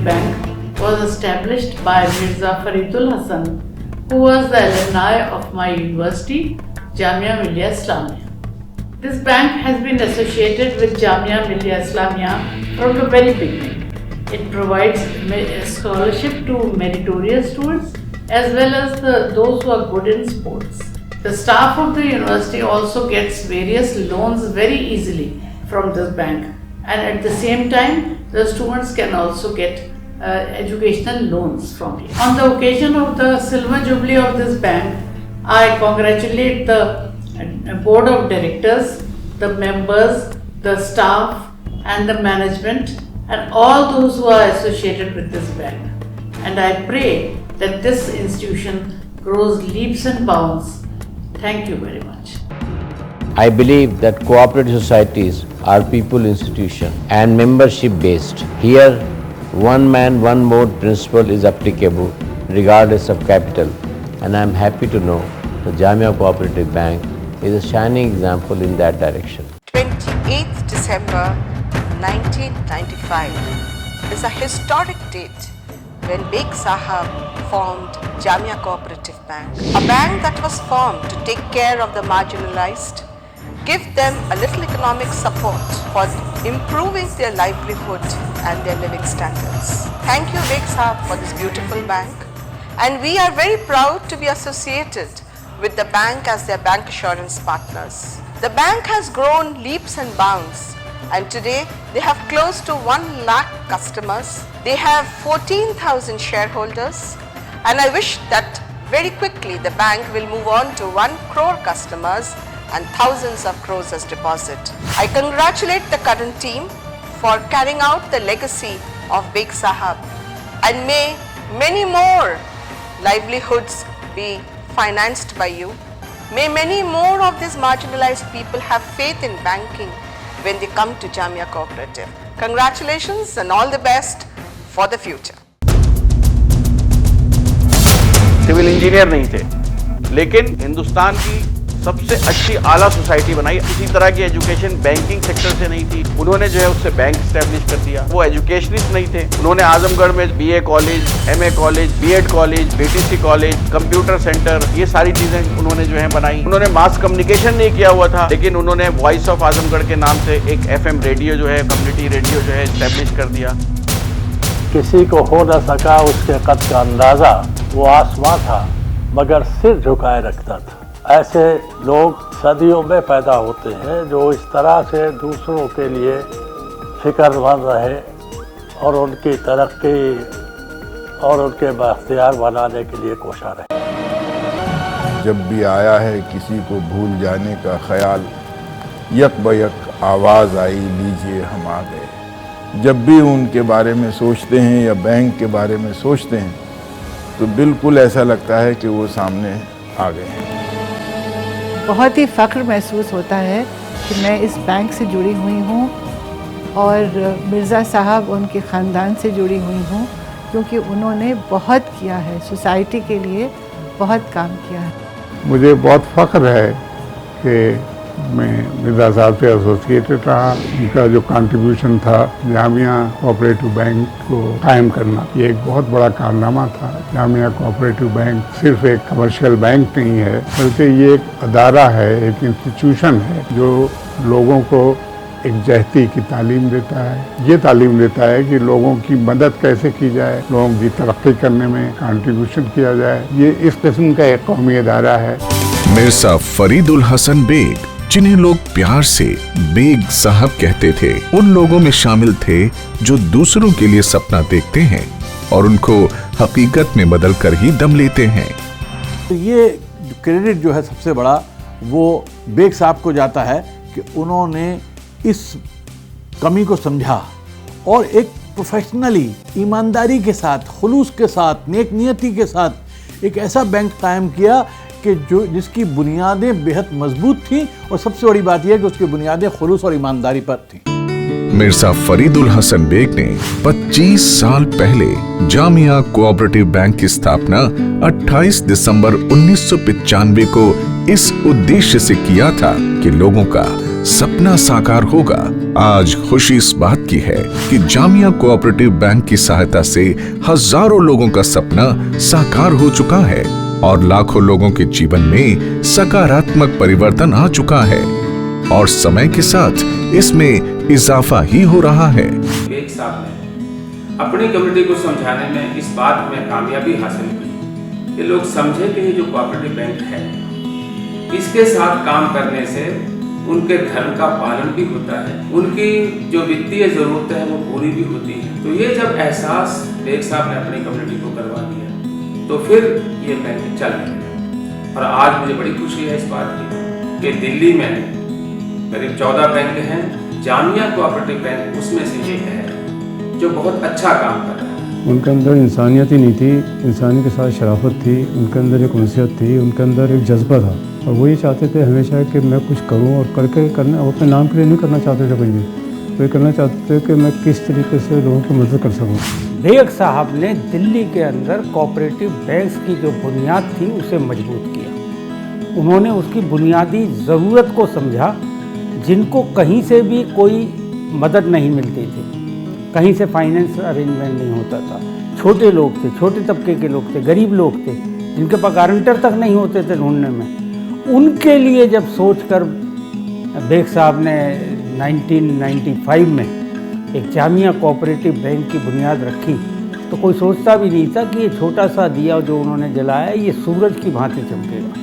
Cooperative Bank was established by Mirza Faridul Hasan, who was the alumni of my university, Jamia Millia Islamia. This bank has been associated with Jamia Millia Islamia from the very beginning. It provides scholarship to meritorious students as well as those who are good in sports. The staff of the university also gets various loans very easily from this bank, and at the same time the students can also get educational loans from here. On the occasion of the Silver Jubilee of this bank, I congratulate the board of directors, the members, the staff and the management and all those who are associated with this bank. And I pray that this institution grows leaps and bounds. Thank you very much. I believe that cooperative societies are people institution and membership based. Here, one man, one vote principle is applicable regardless of capital, and I am happy to know the Jamia Cooperative Bank is a shining example in that direction. 28th December 1995 is a historic date when Beg Sahab formed Jamia Cooperative Bank, a bank that was formed to take care of the marginalized, give them a little economic support for improving their livelihood and their living standards. Thank you, Beg Sahab, for this beautiful bank, and we are very proud to be associated with the bank as their bank assurance partners. The bank has grown leaps and bounds, and today they have close to 1 lakh customers. They have 14,000 shareholders, and I wish that very quickly the bank will move on to 1 crore customers and thousands of crores as deposit. I congratulate the current team for carrying out the legacy of Beg Sahab, and may many more livelihoods be financed by you. May many more of these marginalized people have faith in banking when they come to Jamia Cooperative. Congratulations and all the best for the future. Civil engineer नहीं थे, लेकिन हिंदुस्तान की सबसे अच्छी आला society बनाई। इसी तरह की एजुकेशन बैंकिंग सेक्टर से नहीं थी, उन्होंने जो है उससे बैंक स्टैब्लिश कर दिया। वो एजुकेशनिस्ट नहीं थे, उन्होंने आजमगढ़ में BA college, MA college, BEd college, BTC college, computer centre, ये सारी चीजें उन्होंने जो है बनाई। उन्होंने मास कम्युनिकेशन नहीं किया हुआ था, लेकिन उन्होंने वॉइस ऑफ आजमगढ़ के नाम से एक FM रेडियो जो है, कम्युनिटी रेडियो जो है स्टैब्लिश कर दिया। किसी को हो न सका उसके कद का अंदाजा, वो आसमां था मगर सिर झुकाए रखता था। ऐसे लोग सदियों में पैदा होते हैं जो इस तरह से दूसरों के लिए फिक्रमंद रहे और उनकी तरक्की और उनके बाख्तियार बनाने के लिए कोशा रहे। जब भी आया है किसी को भूल जाने का ख्याल, यक बयक आवाज़ आई लीजिए हम आ गए। जब भी उनके बारे में सोचते हैं या बैंक के बारे में सोचते हैं तो बिल्कुल ऐसा लगता है कि वो सामने आ गए हैं। बहुत ही फ़ख्र महसूस होता है कि मैं इस बैंक से जुड़ी हुई हूँ और मिर्ज़ा साहब उनके ख़ानदान से जुड़ी हुई हूँ, क्योंकि उन्होंने बहुत किया है, सोसाइटी के लिए बहुत काम किया है। मुझे बहुत फ़ख्र है कि मैं मिर्ज़ा साहब से एसोसिएटेड रहा। उनका जो कंट्रीब्यूशन था जामिया कोऑपरेटिव बैंक को कायम करना, ये एक बहुत बड़ा कारनामा था। जामिया कोऑपरेटिव बैंक सिर्फ एक कमर्शियल बैंक नहीं है, बल्कि ये एक अदारा है, एक इंस्टीट्यूशन है जो लोगों को एक जहती की तालीम देता है। ये तालीम देता है कि लोगों की मदद कैसे की जाए, लोगों की तरक्की करने में कंट्रीब्यूशन किया जाए। ये इस किस्म का एक कौमी अदारा है। मिर्जा फरीदुल हसन बेग, जिन्हें लोग प्यार से बेग साहब कहते थे, उन लोगों में शामिल थे जो दूसरों के लिए सपना देखते हैं और उनको हकीकत में बदल कर ही दम लेते हैं। तो ये क्रेडिट जो है सबसे बड़ा वो बेग साहब को जाता है कि उन्होंने इस कमी को समझा और एक प्रोफेशनली, ईमानदारी के साथ, खुलूस के साथ, नेक नियति के साथ एक ऐसा बैंक कायम किया कि जिसकी बुनियादें बेहद मजबूत थीं, और सबसे बड़ी बात यह है कि उसकी बुनियादें खुलूस और ईमानदारी पर थीं। मिर्जा फरीदुल हसन बेग ने 25 साल पहले जामिया कोऑपरेटिव बैंक की स्थापना 28 दिसंबर 1995 को इस उद्देश्य से किया था कि लोगों का सपना साकार होगा। आज खुशी इस बात की है कि जामिया कोऑपरेटिव बैंक की सहायता से हजारों लोगों का सपना साकार हो चुका है और लाखों लोगों के जीवन में सकारात्मक परिवर्तन आ चुका है और समय के साथ इसमें इजाफा ही हो रहा है। बेग साहब ने अपनी कम्युनिटी को समझाने में इस बात में कामयाबी हासिल की कि लोग समझे कि ये जो कोऑपरेटिव बैंक है, इसके साथ काम करने से उनके धर्म का पालन भी होता है, उनकी जो वित्तीय जरूरतें हैं वो पूरी भी होती है। तो ये जब एहसास बेग साहब ने अपनी कम्युनिटी को करवा दिया तो फिर ये बैंक चल गया। और आज मुझे बड़ी खुशी है इस बात की कि दिल्ली में करीब 14 बैंक हैं, जामिया कोऑपरेटिव बैंक उसमें से एक है जो बहुत अच्छा काम कर रहा है। उनके अंदर इंसानियत ही नहीं थी, इंसानी के साथ शराफत थी, उनके अंदर एक उनसियत थी, उनके अंदर एक जज्बा था और वो ये चाहते थे हमेशा कि मैं कुछ करूं और करके करना, वो अपने नाम के लिए नहीं करना चाहते थे कुछ भी, वो ये करना चाहते थे कि मैं किस तरीके से लोगों की मदद कर सकूं। बेग साहब ने दिल्ली के अंदर कोऑपरेटिव बैंक्स की जो बुनियाद थी उसे मजबूत किया। उन्होंने उसकी बुनियादी ज़रूरत को समझा, जिनको कहीं से भी कोई मदद नहीं मिलती थी, कहीं से फाइनेंस अरेंजमेंट नहीं होता था, छोटे लोग थे, छोटे तबके के लोग थे, गरीब लोग थे, जिनके पास गारंटर तक नहीं होते थे ढूंढने में। उनके लिए जब सोचकर बेग साहब ने 1995 में एक जामिया कोऑपरेटिव बैंक की बुनियाद रखी तो कोई सोचता भी नहीं था कि ये छोटा सा दिया जो उन्होंने जलाया ये सूरज की भांति चमकेगा।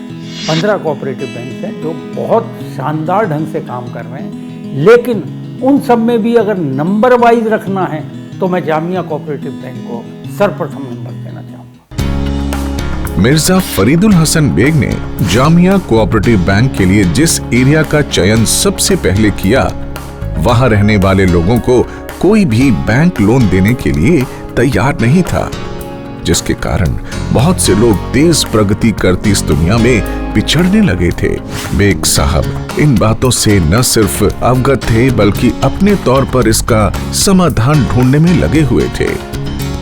15 कोऑपरेटिव बैंक हैं जो बहुत शानदार ढंग से काम कर रहे हैं, लेकिन उन सब में भी अगर नंबर वाइज रखना है तो मैं जामिया कोऑपरेटिव बैंक को सर्वप्रथम नंबर देना चाहूँगा। मिर्जा फरीदुल हसन बेग ने जामिया कोऑपरेटिव बैंक के लिए जिस एरिया का चयन सबसे पहले किया, वहां रहने वाले लोगों को कोई भी बैंक लोन देने के लिए तैयार नहीं था, जिसके कारण बहुत से लोग तेज प्रगति करती इस दुनिया में पिछड़ने लगे थे। बेग साहब इन बातों से न सिर्फ अवगत थे बल्कि अपने तौर पर इसका समाधान ढूंढने में लगे हुए थे।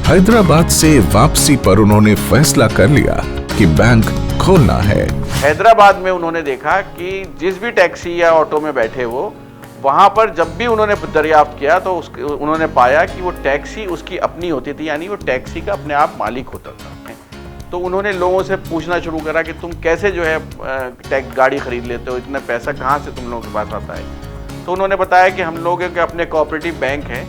हैदराबाद से वापसी पर उन्होंने फैसला कर लिया कि बैंक खोलना है। हैदराबाद में उन्होंने देखा कि जिस भी टैक्सी या ऑटो में बैठे वो, वहाँ पर जब भी उन्होंने दरियाफ्त किया तो उन्होंने पाया कि वो टैक्सी उसकी अपनी होती थी, यानी वो टैक्सी का अपने आप मालिक होता था। तो उन्होंने लोगों से पूछना शुरू करा कि तुम कैसे जो है गाड़ी खरीद लेते हो, इतना पैसा कहाँ से तुम लोगों के पास आता है। तो उन्होंने बताया कि हम लोगों के अपने कोऑपरेटिव बैंक हैं,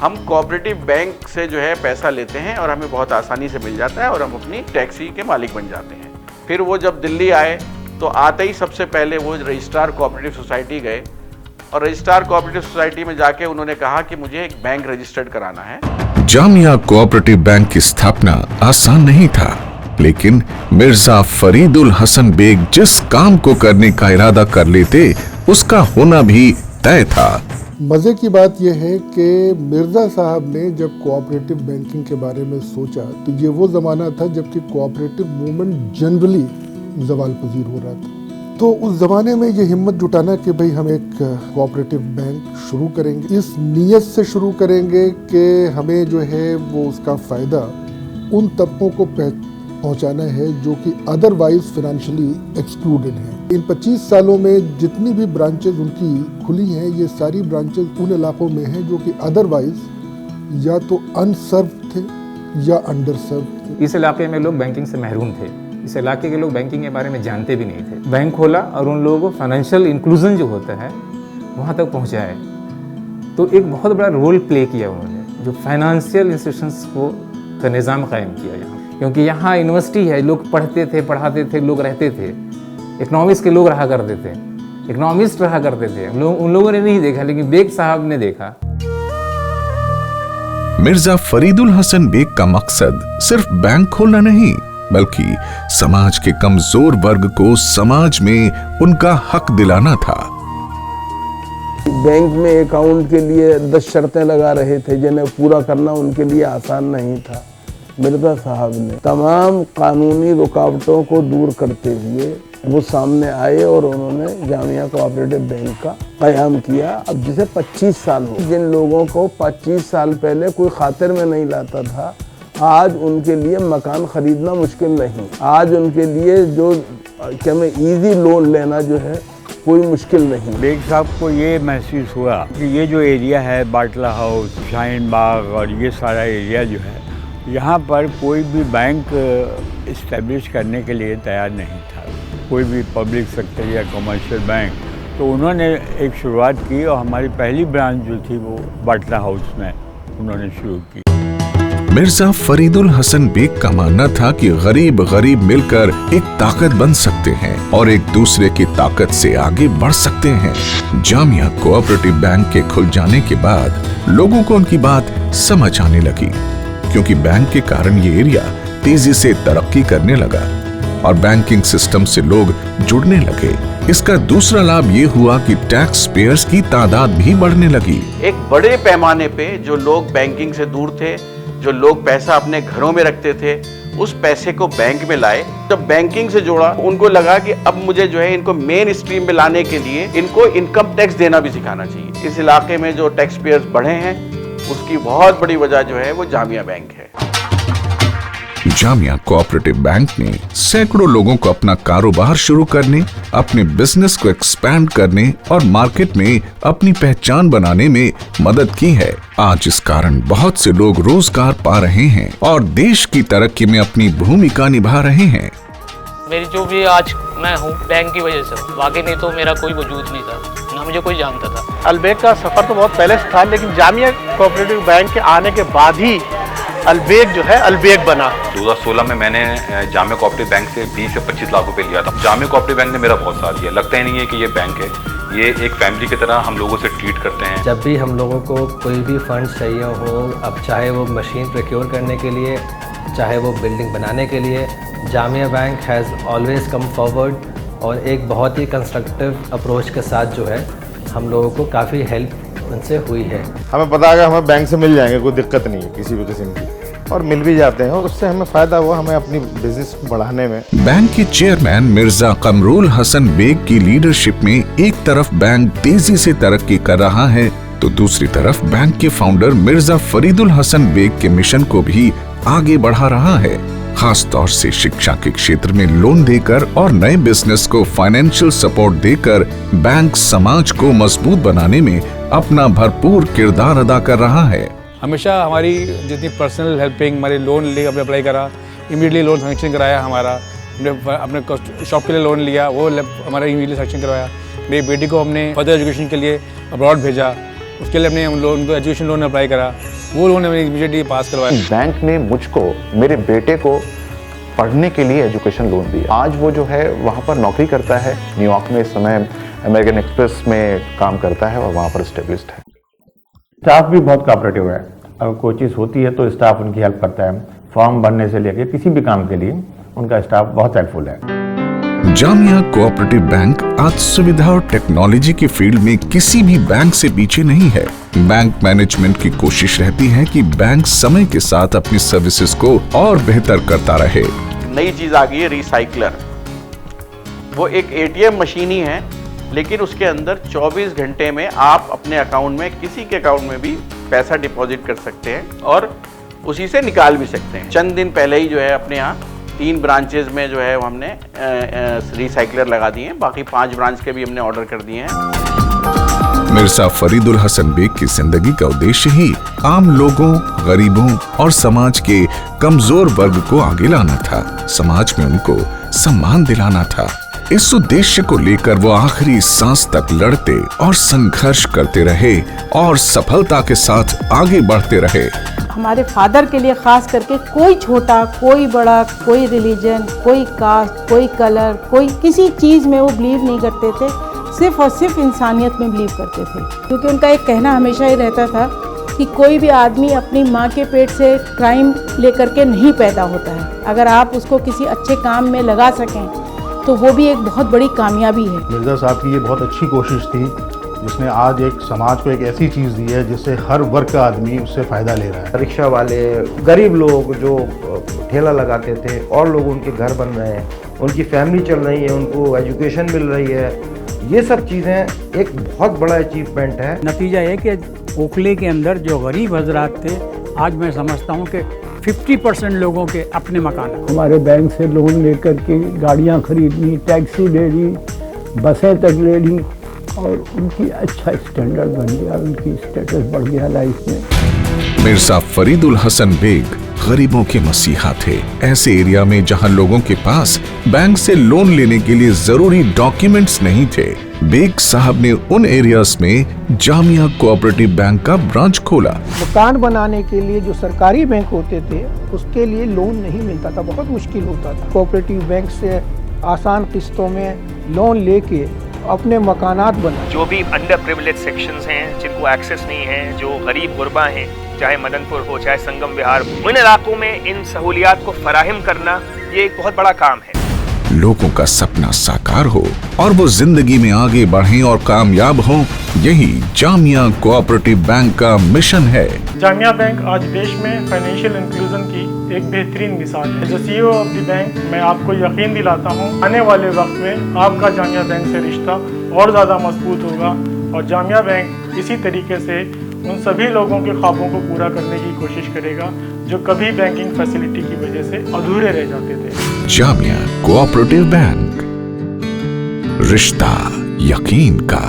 हम कोऑपरेटिव बैंक से जो है पैसा लेते हैं और हमें बहुत आसानी से मिल जाता है और हम अपनी टैक्सी के मालिक बन जाते हैं। फिर वो जब दिल्ली आए तो आते ही सबसे पहले वो रजिस्ट्रार कोऑपरेटिव सोसाइटी गए और रजिस्ट्रार कोऑपरेटिव सोसाइटी में जाके उन्होंने कहा कि मुझे एक बैंक रजिस्टर्ड कराना है। जामिया कोऑपरेटिव बैंक की स्थापना आसान नहीं था, लेकिन मिर्जा फरीदुल हसन बेग जिस काम को करने का इरादा कर लेते उसका होना भी तय था। मजे की बात यह है कि मिर्जा साहब ने जब कोऑपरेटिव बैंकिंग के बारे में सोचा तो ये वो जमाना था जबकि कोऑपरेटिव मूवमेंट जनरली ज़वाल पजीर हो रहा था। तो उस ज़माने में ये हिम्मत जुटाना कि भाई हम एक कोऑपरेटिव बैंक शुरू करेंगे, इस नीयत से शुरू करेंगे कि हमें जो है वो उसका फ़ायदा उन तबकों को पहुंचाना है जो कि अदरवाइज फाइनेंशियली एक्सक्लूडेड हैं। इन 25 सालों में जितनी भी ब्रांचेज उनकी खुली हैं, ये सारी ब्रांचेज उन इलाकों में हैं जो कि अदरवाइज या तो अनसर्व थे या अंडर सर्व थे। इस इलाके में लोग बैंकिंग से महरूम थे, इस इलाके के लोग बैंकिंग के बारे में जानते भी नहीं थे। बैंक खोला और उन लोगों को फाइनेंशियल इंक्लूजन जो होता है वहाँ तक पहुँचाए। तो एक बहुत बड़ा रोल प्ले किया उन्होंने, जो फाइनेंशियल इंस्टीट्यूशंस को का निज़ाम कायम किया यहाँ, क्योंकि यहाँ यूनिवर्सिटी है, लोग पढ़ते थे, पढ़ाते थे, लोग रहते थे, इकोनॉमिक्स के लोग रहा करते थे, इकोनॉमिस्ट रहा करते थे। उन लोगों ने नहीं देखा, लेकिन बेग साहब ने देखा। मिर्जा फरीदुल हसन बेग का मकसद सिर्फ बैंक खोलना नहीं, बल्कि समाज के कमजोर वर्ग को समाज में उनका हक दिलाना था। बैंक में अकाउंट के लिए 10 शर्तें लगा रहे थे जिन्हें पूरा करना उनके लिए आसान नहीं था। मिर्जा साहब ने तमाम कानूनी रुकावटों को दूर करते हुए वो सामने आए और उन्होंने जामिया कोऑपरेटिव बैंक का क़याम किया। अब जिसे 25 साल हो, जिन लोगों को 25 साल पहले कोई खातिर में नहीं लाता था, आज उनके लिए मकान खरीदना मुश्किल नहीं। आज उनके लिए जो क्या में इजी लोन लेना जो है कोई मुश्किल नहीं। बेग साहब को ये महसूस हुआ कि ये जो एरिया है बाटला हाउस, शाहीन बाग और ये सारा एरिया जो है, यहाँ पर कोई भी बैंक इस्टेब्लिश करने के लिए तैयार नहीं था, कोई भी पब्लिक सेक्टर या कमर्शियल बैंक। तो उन्होंने एक शुरुआत की और हमारी पहली ब्रांच जो थी वो बाटला हाउस में उन्होंने शुरू की। मिर्जा फरीदुल हसन बेग का मानना था कि गरीब गरीब मिलकर एक ताकत बन सकते हैं और एक दूसरे की ताकत से आगे बढ़ सकते हैं। जामिया कोऑपरेटिव बैंक के खुल जाने के बाद लोगों को उनकी बात समझ आने लगी, क्योंकि बैंक के कारण ये एरिया तेजी से तरक्की करने लगा और बैंकिंग सिस्टम से लोग जुड़ने लगे। इसका दूसरा लाभ ये हुआ कि टैक्स पेयर्स की तादाद भी बढ़ने लगी। एक बड़े पैमाने पे जो लोग बैंकिंग से दूर थे, जो लोग पैसा अपने घरों में रखते थे, उस पैसे को बैंक में लाए। जब बैंकिंग से जोड़ा, उनको लगा कि अब मुझे जो है इनको मेन स्ट्रीम में लाने के लिए इनको इनकम टैक्स देना भी सिखाना चाहिए। इस इलाके में जो टैक्स पेयर्स बढ़े हैं उसकी बहुत बड़ी वजह जो है वो जामिया बैंक है। जामिया कोऑपरेटिव बैंक ने सैकड़ों लोगों को अपना कारोबार शुरू करने, अपने बिजनेस को एक्सपैंड करने और मार्केट में अपनी पहचान बनाने में मदद की है। आज इस कारण बहुत से लोग रोजगार पा रहे हैं और देश की तरक्की में अपनी भूमिका निभा रहे हैं। मेरी जो भी आज मैं हूँ बैंक की वजह से, वाकई नहीं तो मेरा कोई वजूद नहीं था, ना मुझे कोई जानता था। अलबेग का सफ़र तो बहुत पहले से था, लेकिन जामिया कोऑपरेटिव बैंक के आने के बाद ही अलबेग जो है अलबेग बना। 2016 में मैंने जामिया कोऑपरेटिव बैंक से 20 से 25 लाख रुपए लिया था। जामिया कोऑपरेटिव बैंक ने मेरा बहुत साथ दिया। लगता ही नहीं है कि ये बैंक है, ये एक फैमिली की तरह हम लोगों से ट्रीट करते हैं। जब भी हम लोगों को कोई भी फंड चाहिए हो, अब चाहे वो मशीन प्रोक्योर करने के लिए, चाहे वो बिल्डिंग बनाने के लिए, Jamia bank has always come forward और एक बहुत ही कंस्ट्रक्टिव अप्रोच के साथ जो है हम लोगों को काफ़ी हेल्प उनसे हुई है। हमें पता है कि हमें बैंक से मिल जाएंगे, कोई दिक्कत नहीं है किसी भी किस्म की, और मिल भी जाते हैं और उससे हमें फायदा हुआ हमें अपनी बिजनेस बढ़ाने में। बैंक के चेयरमैन मिर्जा कमरुल हसन बेग की लीडरशिप में एक तरफ बैंक तेजी से तरक्की कर रहा है, तो दूसरी तरफ बैंक के फाउंडर मिर्जा फरीदुल हसन बेग के मिशन को भी आगे बढ़ा रहा है। खास तौर से शिक्षा के क्षेत्र में लोन देकर और नए बिजनेस को फाइनेंशियल सपोर्ट देकर बैंक समाज को मजबूत बनाने में अपना भरपूर किरदार अदा कर रहा है। हमेशा हमारी जितनी पर्सनल हेल्पिंग, हमारे लोन ले हमने अप्लाई करा, इमीडिएटली लोन सैंक्शन कराया हमारा, हमने अपने शॉप के लिए लोन लिया, वो हमारा इमीडिएटली सैंक्शन करवाया। मेरी बेटी को हमने फर्दर एजुकेशन के लिए अब्रॉड भेजा, उसके लिए हमने हम लोन को एजुकेशन लोन अप्लाई करा, वो लोन हमने इमीडिएटली पास करवाया। बैंक ने मुझको, मेरे बेटे को पढ़ने के लिए एजुकेशन लोन दिया। आज वो जो है वहाँ पर नौकरी करता है, न्यूयॉर्क में इस समय अमेरिकन एक्सप्रेस में काम करता है और वहाँ पर एस्टेब्लिश्ड है। स्टाफ भी बहुत कोऑपरेटिव है। अगर कोई चीज़ होती है तो स्टाफ उनकी हेल्प करता है। फॉर्म भरने से लेकर किसी भी काम के लिए उनका स्टाफ बहुत हेल्पफुल है। जामिया कोऑपरेटिव बैंक आज सुविधा और टेक्नोलॉजी की फील्ड में किसी भी बैंक से पीछे नहीं है। बैंक मैनेजमेंट की कोशिश रहती है कि बैंक समय के साथ अपनी सर्विसेज को और बेहतर करता रहे। नई चीज आ गई है रिसाइकलर। वो एक एटीएम मशीन ही है, लेकिन उसके अंदर 24 घंटे में आप अपने अकाउंट में, किसी के अकाउंट में भी पैसा डिपॉजिट कर सकते हैं और उसी से निकाल भी सकते हैं। चंद दिन पहले ही जो है अपने यहाँ 3 ब्रांचेज में जो है हमने रिसाइकलर लगा दिए हैं, बाकी 5 ब्रांच के भी हमने ऑर्डर कर दिए हैं। मिर्जा फरीदुल हसन बेग की जिंदगी का उद्देश्य ही आम लोगों, गरीबों और समाज के कमजोर वर्ग को आगे लाना था, समाज में उनको सम्मान दिलाना था। इस उद्देश्य को लेकर वो आखिरी सांस तक लड़ते और संघर्ष करते रहे और सफलता के साथ आगे बढ़ते रहे। हमारे फादर के लिए खास करके कोई छोटा, कोई बड़ा, कोई रिलीजन, कोई कास्ट, कोई कलर, कोई किसी चीज़ में वो बिलीव नहीं करते थे, सिर्फ और सिर्फ इंसानियत में बिलीव करते थे। क्योंकि उनका एक कहना हमेशा ही रहता था कि कोई भी आदमी अपनी माँ के पेट से क्राइम लेकर के नहीं पैदा होता है। अगर आप उसको किसी अच्छे काम में लगा सकें तो वो भी एक बहुत बड़ी कामयाबी है। मिर्जा साहब की ये बहुत अच्छी कोशिश थी, जिसने आज एक समाज को एक ऐसी चीज़ दी है जिससे हर वर्ग का आदमी उससे फ़ायदा ले रहा है। रिक्शा वाले, गरीब लोग जो ठेला लगाते थे और लोग उनके घर बन रहे हैं, उनकी फैमिली चल रही है, उनको एजुकेशन मिल रही है, ये सब चीज़ें एक बहुत बड़ा अचीवमेंट है। नतीजा ये कि ओखले के अंदर जो गरीब हजरात थे, आज मैं समझता हूँ कि 50% लोगों के अपने मकान हैं। हमारे बैंक से लोन लेकर के गाड़ियाँ खरीदनी, टैक्सी ले ली, बसें तक ले ली और उनकी अच्छा स्टैंडर्ड बन गया, उनकी स्टेटस बढ़ गया लाइफ में। मिर्जा फरीदुल हसन बेग गरीबों के मसीहा थे। ऐसे एरिया में जहां लोगों के पास बैंक से लोन लेने के लिए जरूरी डॉक्यूमेंट्स नहीं थे, बेग साहब ने उन एरियाज में जामिया कोऑपरेटिव बैंक का ब्रांच खोला। मकान बनाने के लिए जो सरकारी बैंक होते थे उसके लिए लोन नहीं मिलता था, बहुत मुश्किल होता था। कोऑपरेटिव बैंक से आसान किस्तों में लोन लेके अपने मकानात बना। जो भी अंडर प्रिविलेज सेक्शंस हैं, जिनको एक्सेस नहीं है, जो गरीब गुरबा हैं, चाहे मदनपुर हो चाहे संगम विहार, उन इलाकों में इन सहूलियात को फराहम करना ये एक बहुत बड़ा काम है। लोगों का सपना साकार हो और वो जिंदगी में आगे बढ़ें और कामयाब हों, यही जामिया कोऑपरेटिव बैंक का मिशन है। जामिया बैंक आज देश में फाइनेंशियल इंक्लूजन की एक बेहतरीन मिसाल है। As a CEO of the bank मैं आपको यकीन दिलाता हूँ, आने वाले वक्त में आपका जामिया बैंक से रिश्ता और ज़्यादा मजबूत होगा और जामिया बैंक इसी तरीके से उन सभी लोगों के ख्वाबों को पूरा करने की कोशिश करेगा जो कभी बैंकिंग फैसिलिटी की वजह से अधूरे रह जाते थे। जामिया कोऑपरेटिव बैंक, रिश्ता यकीन का।